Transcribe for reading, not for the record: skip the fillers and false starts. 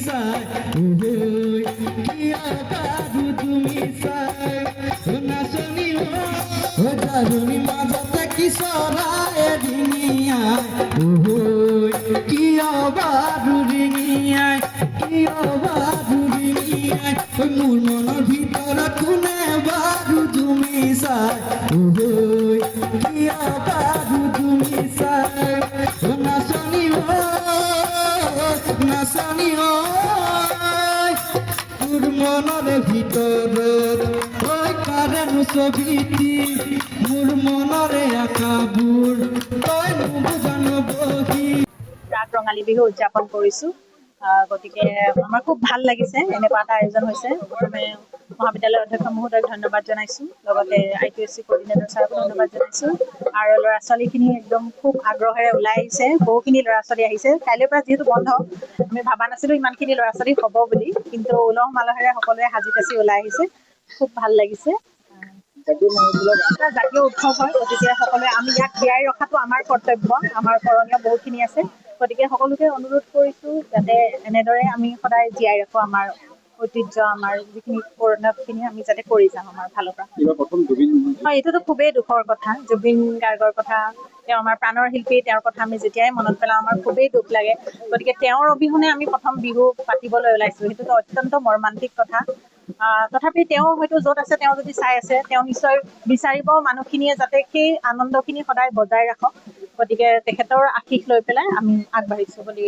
চাই কিয় বাৰু তুমি চাই নাচনি জাৰুনি মাজতে কি চৰাই ৰিঙিয়াই কিয় বাৰু ৰিঙিয়াই কিয় বাৰু ৰিঙিয়াই মোৰ মনৰ ভিতৰত কোনে বাৰু তুমি চাই কিয় বাৰু তুমি চাই নাচনি নাচনি তোৰ মনৰ ভিতৰত কাৰেনো ছবিটি মোৰ মনৰে আশাবোৰ তই নুবুজানো বহি ৰাগ ৰঙালী বিহু উদযাপন কৰিছোঁ। গতিকে আমাৰ খুব ভাল লাগিছে এনেকুৱা এটা আয়োজন হৈছে। প্ৰথমে মহাবিদ্যালয়ৰ অধ্যক্ষ মহোদয়ক ধন্যবাদ জনাইছোঁ, লগতে ITSC কোঅৰ্ডিনেটৰ ছাৰকো ধন্যবাদ জনাইছোঁ আৰু ল'ৰা ছোৱালীখিনি একদম খুব আগ্ৰহেৰে ওলাই আহিছে। বহুখিনি ল'ৰা ছোৱালী আহিছে। কাইলৈৰ পৰা যিহেতু বন্ধ, আমি ভবা নাছিলোঁ ইমানখিনি ল'ৰা ছোৱালী হ'ব বুলি, কিন্তু উলহ মালহেৰে সকলোৱে সাজি কাচি ওলাই আহিছে। খুব ভাল লাগিছে। এটা জাতীয় উৎসৱ হয়, গতিকে সকলোৱে আমি ইয়াক জীয়াই ৰখাটো আমাৰ কৰ্তব্য, আমাৰ কৰণীয় বহুতখিনি আছে। গতিকে সকলোকে অনুৰোধ কৰিছোঁ যাতে এনেদৰে আমি সদায় জীয়াই ৰাখোঁ আমাৰ ঐতিহ্য, আমাৰ যিখিনি কৰণীয়খিনি আমি যাতে কৰি যাওঁ আমাৰ ফালৰ পৰা। এইটোতো খুবেই দুখৰ কথা। জুবিন গাৰ্গৰ কথা, তেওঁ আমাৰ প্ৰাণৰ শিল্পী, তেওঁৰ কথা আমি যেতিয়াই মনত পেলাওঁ আমাৰ খুবেই দুখ লাগে। গতিকে তেওঁৰ অবিহনে আমি প্ৰথম বিহু পাতিবলৈ ওলাইছোঁ, সেইটোতো অত্যন্ত মৰ্মান্তিক কথা। তথাপি তেওঁ হয়তো য'ত আছে, তেওঁ যদি চাই আছে, তেওঁ নিশ্চয় বিচাৰিব মানুহখিনিয়ে যাতে সেই আনন্দখিনি সদায় বজাই ৰাখক। গতিকে তেখেতৰ আশীষ লৈ পেলাই আমি আগবাঢ়িছোঁ বুলি